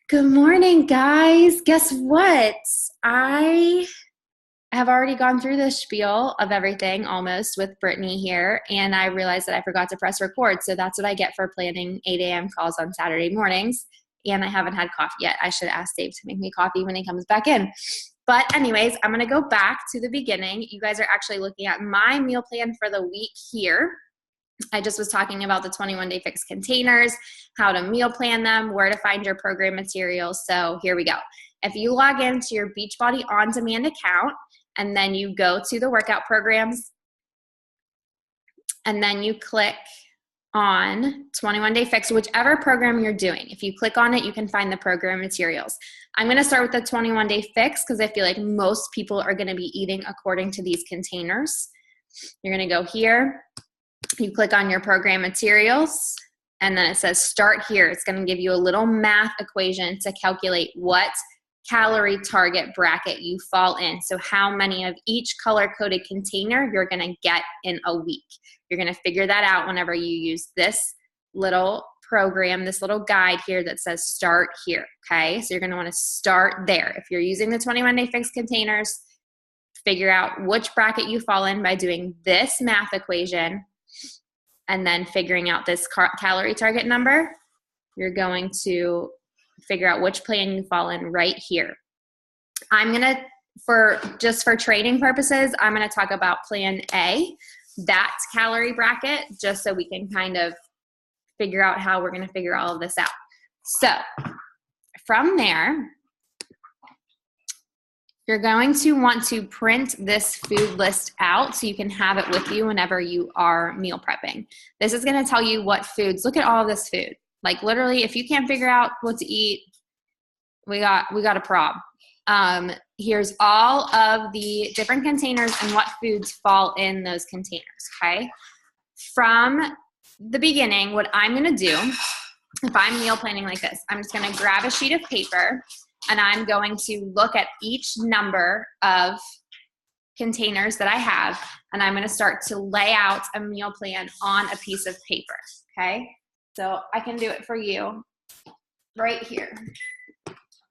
Good morning, guys. Guess what? I have already gone through the spiel of everything almost with Brittany here, and I realized that I forgot to press record. So that's what I get for planning 8 a.m. calls on Saturday mornings. And I haven't had coffee yet. I should ask Dave to make me coffee when he comes back in. But, anyways, I'm going to go back to the beginning. You guys are actually looking at my meal plan for the week here. I just was talking about the 21 Day Fix containers, how to meal plan them, where to find your program materials. So here we go. If you log into your Beachbody On Demand account and then you go to the workout programs and then you click on 21 Day Fix, whichever program you're doing. If you click on it, you can find the program materials. I'm going to start with the 21 Day Fix because I feel like most people are going to be eating according to these containers. You're going to go here. You click on your program materials, and then it says start here. It's going to give you a little math equation to calculate what calorie target bracket you fall in. So how many of each color-coded container you're going to get in a week. You're going to figure that out whenever you use this little program, this little guide here that says start here, okay? So you're going to want to start there. If you're using the 21 Day Fix containers, figure out which bracket you fall in by doing this math equation and then figuring out this calorie target number. You're going to figure out which plan you fall in right here. I'm going to, for trading purposes, I'm going to talk about plan A, that calorie bracket, just so we can kind of figure out how we're going to figure all of this out. So from there, you're going to want to print this food list out so you can have it with you whenever you are meal prepping. This is going to tell you what foods. Look at all of this food. Like literally, if you can't figure out what to eat, we got a problem. Here's all of the different containers and what foods fall in those containers, okay? From the beginning, what I'm going to do, if I'm meal planning like this, I'm just going to grab a sheet of paper and I'm going to look at each number of containers that I have, and I'm going to start to lay out a meal plan on a piece of paper, okay? So I can do it for you right here.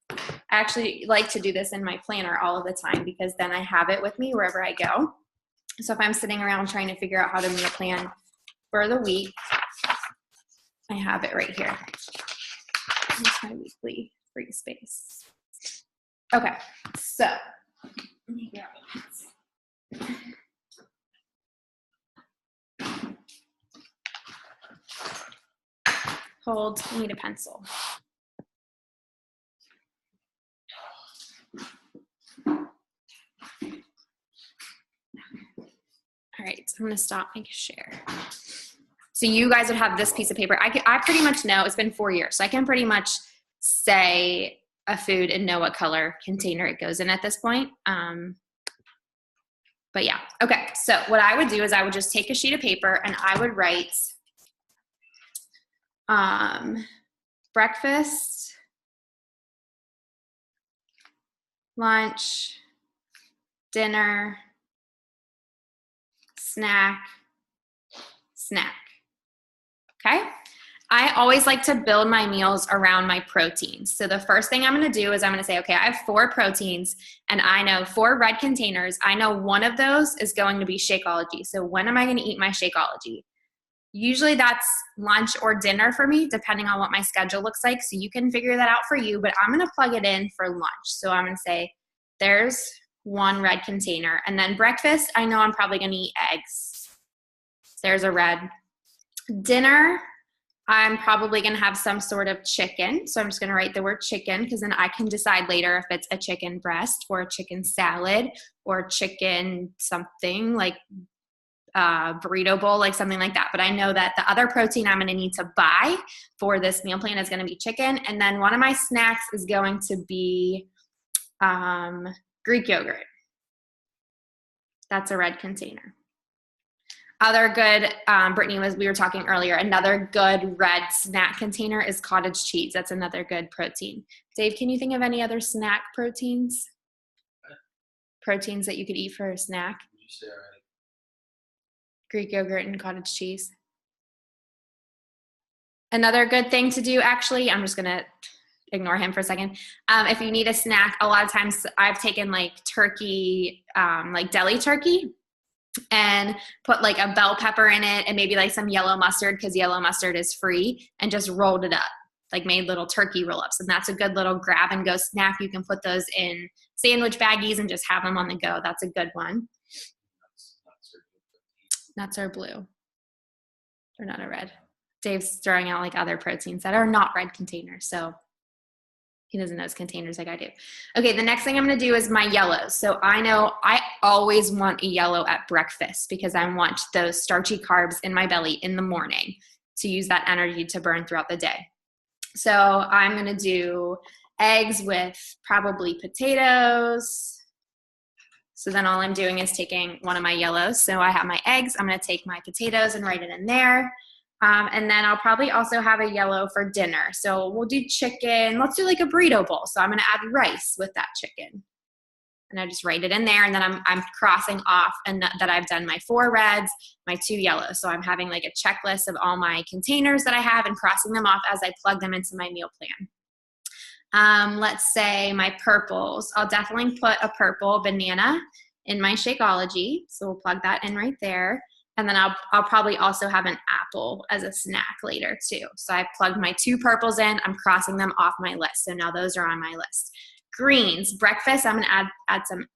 I actually like to do this in my planner all of the time because then I have it with me wherever I go. So if I'm sitting around trying to figure out how to meal plan for the week, I have it right here. Here's my weekly free space. Okay, so let me grab it. Hold, I need a pencil. All right, so I'm gonna stop and share. So you guys would have this piece of paper. I pretty much know, it's been 4 years, so I can pretty much say a food and know what color container it goes in at this point. But yeah, okay, so what I would do is I would just take a sheet of paper and I would write breakfast, lunch, dinner, snack, okay? I always like to build my meals around my proteins. So the first thing I'm going to do is I'm going to say, okay, I have 4 proteins and I know 4 red containers. I know one of those is going to be Shakeology. So when am I going to eat my Shakeology? Usually that's lunch or dinner for me, depending on what my schedule looks like. So you can figure that out for you, but I'm going to plug it in for lunch. So I'm going to say there's 1 red container. And then breakfast, I know I'm probably going to eat eggs. There's a red. Dinner, I'm probably going to have some sort of chicken. So I'm just going to write the word chicken because then I can decide later if it's a chicken breast or a chicken salad or chicken something like burrito bowl, like something like that. But I know that the other protein I'm going to need to buy for this meal plan is going to be chicken. And then one of my snacks is going to be Greek yogurt. That's a red container. Other good, Brittany, we were talking earlier, another good red snack container is cottage cheese. That's another good protein. Dave, can you think of any other snack proteins? Proteins that you could eat for a snack? Did you say already? Greek yogurt and cottage cheese. Another good thing to do, actually, I'm just going to ignore him for a second. If you need a snack, a lot of times I've taken like turkey, like deli turkey, and put like a bell pepper in it and maybe like some yellow mustard, because yellow mustard is free, and just rolled it up, like made little turkey roll-ups. And that's a good little grab and go snack. You can put those in sandwich baggies and just have them on the go. That's a good one. Nuts are blue. They're not a red. Dave's throwing out like other proteins that are not red containers, so he doesn't know his containers like I do. Okay, the next thing I'm going to do is my yellows. So I know I always want a yellow at breakfast because I want those starchy carbs in my belly in the morning to use that energy to burn throughout the day. So I'm going to do eggs with probably potatoes. So then all I'm doing is taking one of my yellows. So I have my eggs. I'm going to take my potatoes and write it in there. And then I'll probably also have a yellow for dinner. So we'll do chicken. Let's do like a burrito bowl. So I'm going to add rice with that chicken. And I just write it in there. And then I'm crossing off and that I've done my 4 reds, my 2 yellows. So I'm having like a checklist of all my containers that I have and crossing them off as I plug them into my meal plan. Let's say my purples. I'll definitely put a purple banana in my Shakeology. So we'll plug that in right there. And then I'll probably also have an apple as a snack later too. So I've plugged my 2 purples in. I'm crossing them off my list. So now those are on my list. Greens, breakfast, I'm gonna add some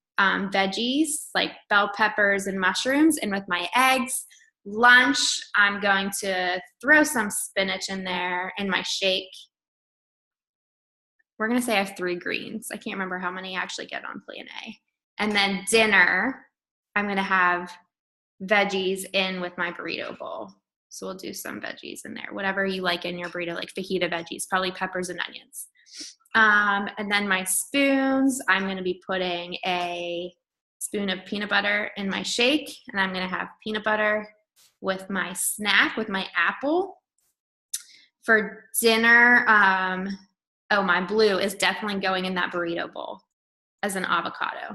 veggies like bell peppers and mushrooms in with my eggs. Lunch, I'm going to throw some spinach in there in my shake. We're gonna say I have 3 greens. I can't remember how many I actually get on plan A. And then dinner, I'm gonna have veggies in with my burrito bowl. So we'll do some veggies in there, whatever you like in your burrito, like fajita veggies, probably peppers and onions. And then my spoons, I'm going to be putting a spoon of peanut butter in my shake, and I'm going to have peanut butter with my snack, with my apple. For dinner, my blue is definitely going in that burrito bowl as an avocado.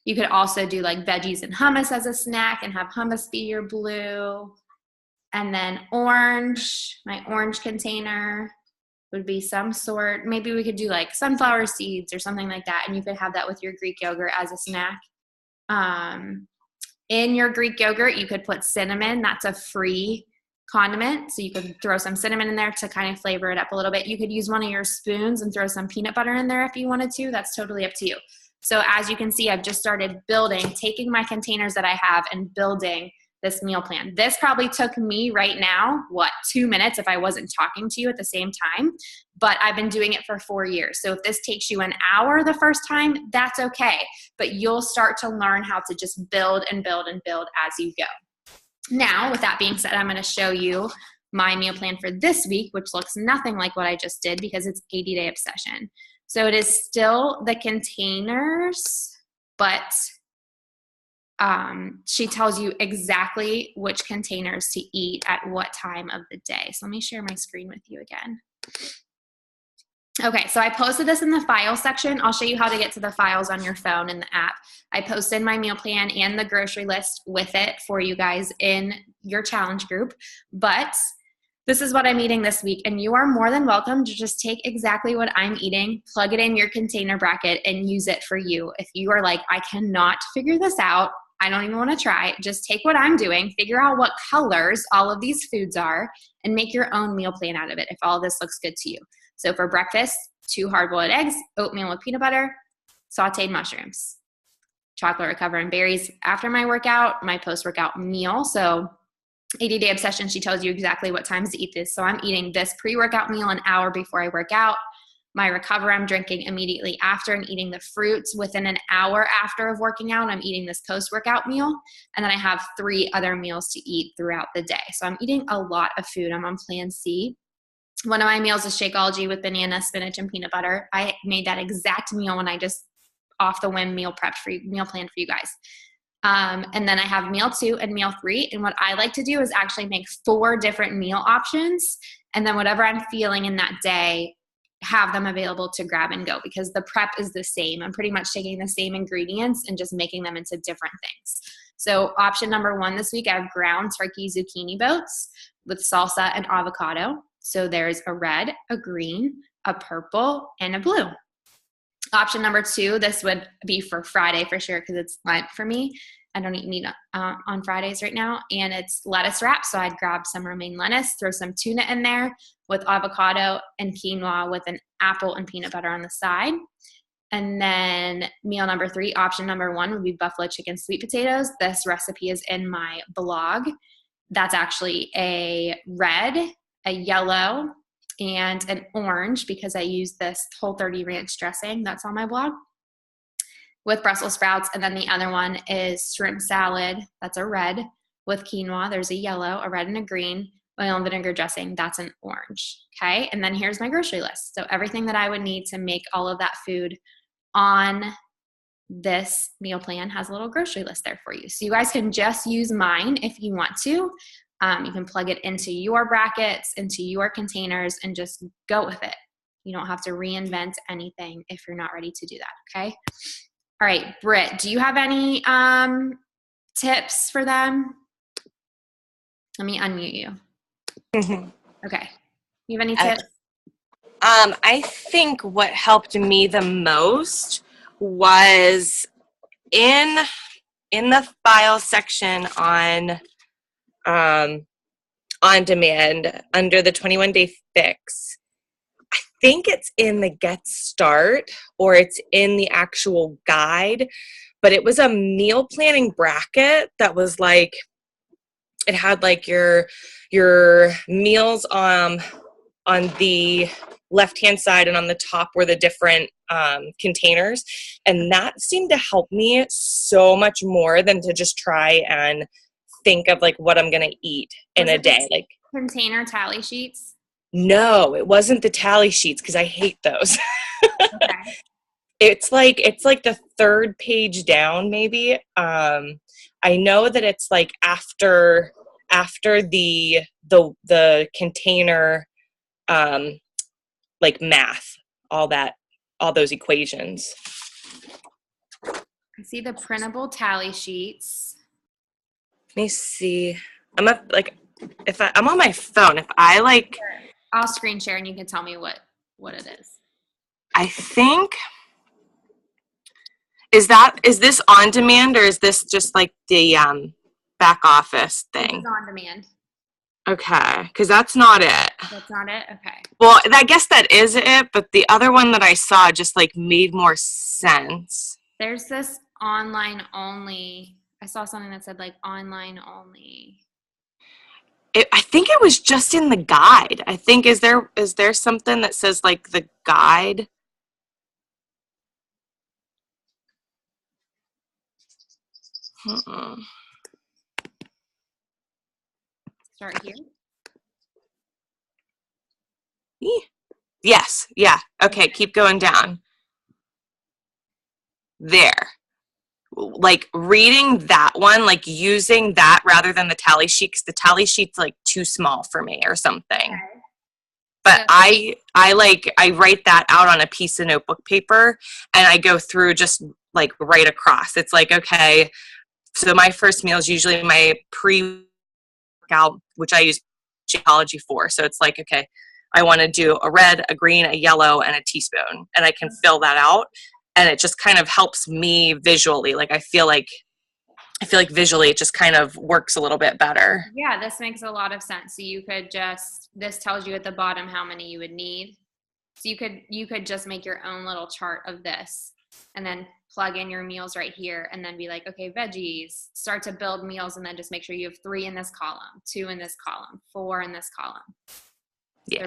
You could also do like veggies and hummus as a snack and have hummus be your blue. And then orange, my orange container would be some sort, maybe we could do like sunflower seeds or something like that. And you could have that with your Greek yogurt as a snack. In your Greek yogurt, you could put cinnamon. That's a free condiment. So you could throw some cinnamon in there to kind of flavor it up a little bit. You could use one of your spoons and throw some peanut butter in there if you wanted to. That's totally up to you. So as you can see, I've just started taking my containers that I have and building this meal plan. This probably took me right now, 2 minutes if I wasn't talking to you at the same time, but I've been doing it for 4 years. So if this takes you an hour the first time, that's okay, but you'll start to learn how to just build and build and build as you go. Now, with that being said, I'm gonna show you my meal plan for this week, which looks nothing like what I just did because it's 80-day obsession. So it is still the containers, but she tells you exactly which containers to eat at what time of the day. So let me share my screen with you again. Okay, so I posted this in the file section. I'll show you how to get to the files on your phone in the app. I posted my meal plan and the grocery list with it for you guys in your challenge group, but this is what I'm eating this week, and you are more than welcome to just take exactly what I'm eating, plug it in your container bracket, and use it for you. If you are like, I cannot figure this out, I don't even want to try, just take what I'm doing, figure out what colors all of these foods are, and make your own meal plan out of it if all this looks good to you. So for breakfast, 2 hard-boiled eggs, oatmeal with peanut butter, sauteed mushrooms, chocolate recover and berries after my workout, my post-workout meal. So 80-day obsession, she tells you exactly what times to eat this. So I'm eating this pre-workout meal an hour before I work out. My recover, I'm drinking immediately after and eating the fruits within an hour after of working out. I'm eating this post-workout meal. And then I have 3 other meals to eat throughout the day. So I'm eating a lot of food. I'm on plan C. One of my meals is Shakeology with banana, spinach, and peanut butter. I made that exact meal when I just off the whim meal plan for you guys. And then I have meal 2 and meal 3. And what I like to do is actually make 4 different meal options. And then whatever I'm feeling in that day, have them available to grab and go because the prep is the same. I'm pretty much taking the same ingredients and just making them into different things. So option number 1 this week, I have ground turkey zucchini boats with salsa and avocado. So there's a red, a green, a purple, and a blue. Option number 2, this would be for Friday for sure because it's Lent for me. I don't eat meat on Fridays right now. And it's lettuce wrap. So I'd grab some romaine lettuce, throw some tuna in there with avocado and quinoa with an apple and peanut butter on the side. And then meal number 3, option number 1 would be buffalo chicken sweet potatoes. This recipe is in my blog. That's actually a red, a yellow, and an orange because I use this Whole30 ranch dressing that's on my blog with Brussels sprouts. And then the other one is shrimp salad. That's a red with quinoa. There's a yellow, a red, and a green. Oil and vinegar dressing. That's an orange. Okay. And then here's my grocery list. So everything that I would need to make all of that food on this meal plan has a little grocery list there for you. So you guys can just use mine if you want to. You can plug it into your brackets, into your containers, and just go with it. You don't have to reinvent anything if you're not ready to do that, okay? All right, Britt, do you have any tips for them? Let me unmute you. Mm-hmm. Okay. You have any tips? I think what helped me the most was in the file section on demand under the 21-day fix. I think it's in the Get Start or it's in the actual guide, but it was a meal planning bracket that was like, it had like your meals on the left-hand side, and on the top were the different containers. And that seemed to help me so much more than to just try and think of like what I'm going to eat in a day. Like container tally sheets? No, it wasn't the tally sheets because I hate those. Okay. It's like the third page down, maybe. I know that it's like after the container, like math, all those equations. I see the printable tally sheets. Let me see. I'm on my phone. If I like, I'll screen share and you can tell me what it is. I think. Is this on demand or is this just like the back office thing? It's on demand. Okay, because that's not it. That's not it? Okay. Well, I guess that is it, but the other one that I saw just like made more sense. There's this online only. I saw something that said like online only. I think it was just in the guide. I think is there something that says like the guide? Start here. Yes. Yeah. Okay. Keep going down. There. Like reading that one, like using that rather than the tally sheet, because the tally sheet's like too small for me or something. Okay. But so, I write that out on a piece of notebook paper and I go through just like right across. It's like, okay, so my first meal is usually my pre-workout, which I use Shakeology for. So it's like, okay, I want to do a red, a green, a yellow, and a teaspoon. And I can fill that out. And it just kind of helps me visually. Like I feel like visually it just kind of works a little bit better. Yeah, this makes a lot of sense. So you could this tells you at the bottom how many you would need. So you could just make your own little chart of this and then plug in your meals right here and then be like, okay, veggies, start to build meals and then just make sure you have 3 in this column, 2 in this column, 4 in this column. Yeah.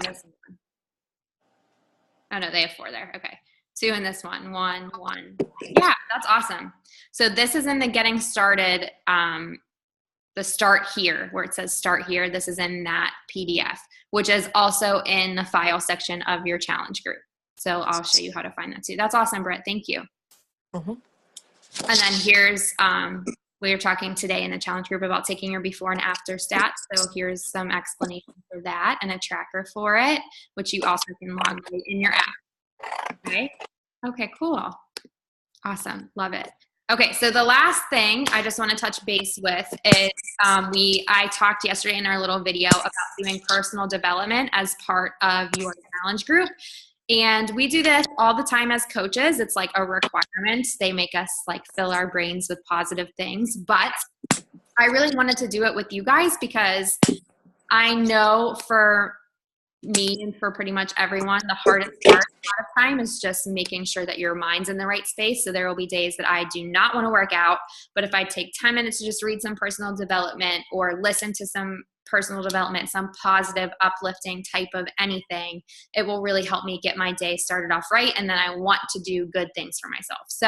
Oh no, they have 4 there. Okay. 2 in this one, 1. Yeah, that's awesome. So this is in the getting started, the start here, where it says start here. This is in that PDF, which is also in the file section of your challenge group. So I'll show you how to find that too. That's awesome, Britt. Thank you. Mm-hmm. And then here's, we were talking today in the challenge group about taking your before and after stats. So here's some explanation for that and a tracker for it, which you also can log in your app. Okay. Okay, cool. Awesome. Love it. Okay, so the last thing I just want to touch base with is I talked yesterday in our little video about doing personal development as part of your challenge group. And we do this all the time as coaches. It's like a requirement. They make us like fill our brains with positive things. But I really wanted to do it with you guys because I know for me and for pretty much everyone, the hardest part of time is just making sure that your mind's in the right space. So there will be days that I do not want to work out, but if I take 10 minutes to just read some personal development or listen to some personal development, some positive, uplifting type of anything, it will really help me get my day started off right. And then I want to do good things for myself. So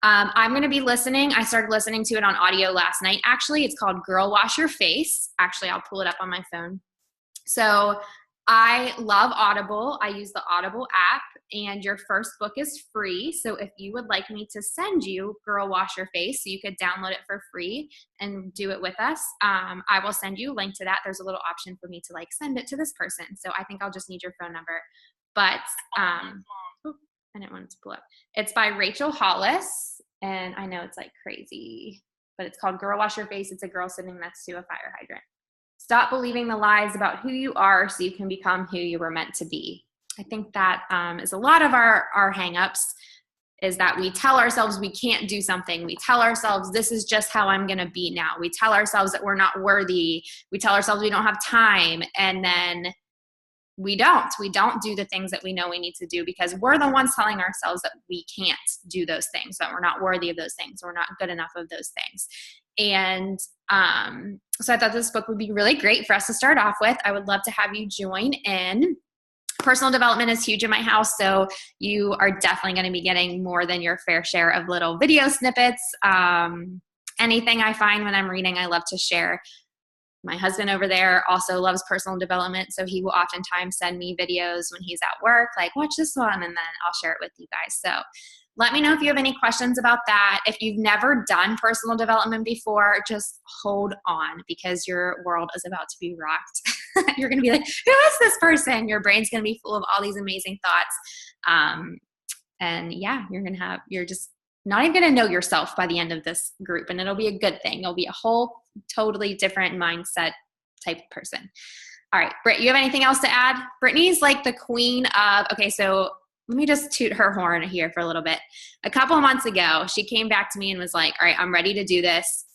I'm going to be listening. I started listening to it on audio last night. Actually, it's called Girl Wash Your Face. Actually, I'll pull it up on my phone. So I love Audible. I use the Audible app, and your first book is free. So if you would like me to send you Girl Wash Your Face, so you could download it for free and do it with us, I will send you a link to that. There's a little option for me to like send it to this person. So I think I'll just need your phone number. But I didn't want it to pull up. It's by Rachel Hollis, and I know it's like crazy, but it's called Girl Wash Your Face. It's a girl sitting next to a fire hydrant. Stop believing the lies about who you are so you can become who you were meant to be. I think that is a lot of our hang-ups, is that we tell ourselves we can't do something. We tell ourselves this is just how I'm going to be now. We tell ourselves that we're not worthy. We tell ourselves we don't have time. And then we don't do the things that we know we need to do because we're the ones telling ourselves that we can't do those things, that we're not worthy of those things, we're not good enough of those things. And so I thought this book would be really great for us to start off with. I would love to have you join in. Personal development is huge in my house, so you are definitely going to be getting more than your fair share of little video snippets. Anything I find when I'm reading, I love to share. My husband over there also loves personal development, so he will oftentimes send me videos when he's at work, like, watch this one, and then I'll share it with you guys. So let me know if you have any questions about that. If you've never done personal development before, just hold on because your world is about to be rocked. You're going to be like, who is this person? Your brain's going to be full of all these amazing thoughts. And yeah, you're just not even going to know yourself by the end of this group, and it'll be a good thing. It'll be a whole totally different mindset type of person. All right, Britt, you have anything else to add? Brittany's like the queen of, okay, so let me just toot her horn here for a little bit. A couple of months ago, she came back to me and was like, all right, I'm ready to do this.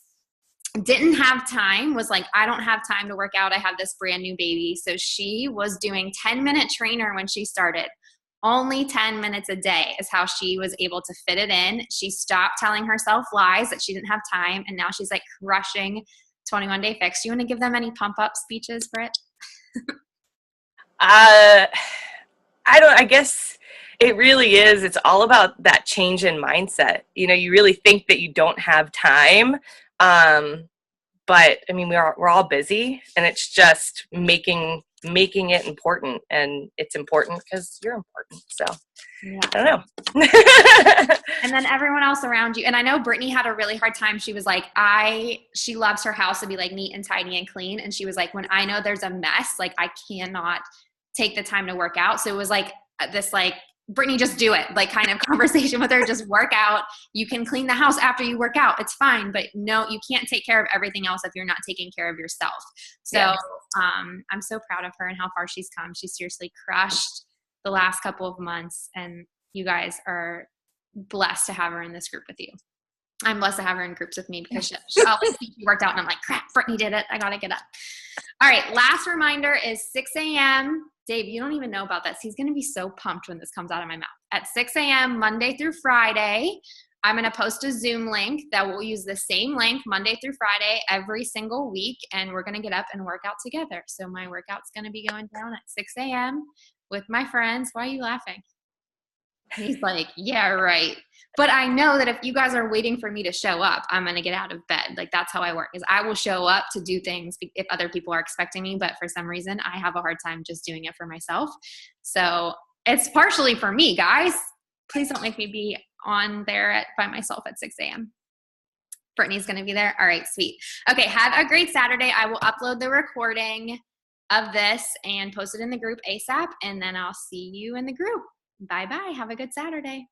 Didn't have time, was like, I don't have time to work out. I have this brand new baby. So she was doing 10-minute trainer when she started. Only 10 minutes a day is how she was able to fit it in. She stopped telling herself lies that she didn't have time, and now she's like crushing 21 Day Fix. Do you want to give them any pump-up speeches, Britt? I guess it really is. It's all about that change in mindset. You know, you really think that you don't have time. But I mean, we're all busy, and it's just making it important, and it's important because you're important. So yeah. I don't know. And then everyone else around you. And I know Brittany had a really hard time. She was like, she loves her house to be like neat and tidy and clean. And she was like, when I know there's a mess, like I cannot take the time to work out. So it was like this, like, Brittany, just do it, like kind of conversation with her, just work out. You can clean the house after you work out. It's fine. But no, you can't take care of everything else if you're not taking care of yourself. So yeah. I'm so proud of her and how far she's come. She's seriously crushed the last couple of months. And you guys are blessed to have her in this group with you. I'm blessed to have her in groups with me because she always thinks she worked out and I'm like, crap, Brittany did it. I got to get up. All right. Last reminder is 6 a.m. Dave, you don't even know about this. He's going to be so pumped when this comes out of my mouth. At 6 a.m. Monday through Friday, I'm going to post a Zoom link that will use the same link Monday through Friday every single week, and we're going to get up and work out together. So my workout's going to be going down at 6 a.m. with my friends. Why are you laughing? And he's like, yeah, right. But I know that if you guys are waiting for me to show up, I'm going to get out of bed. Like, that's how I work, is I will show up to do things if other people are expecting me. But for some reason, I have a hard time just doing it for myself. So it's partially for me, guys. Please don't make me be on there by myself at 6 a.m. Brittany's going to be there. All right, sweet. Okay, have a great Saturday. I will upload the recording of this and post it in the group ASAP. And then I'll see you in the group. Bye-bye. Have a good Saturday.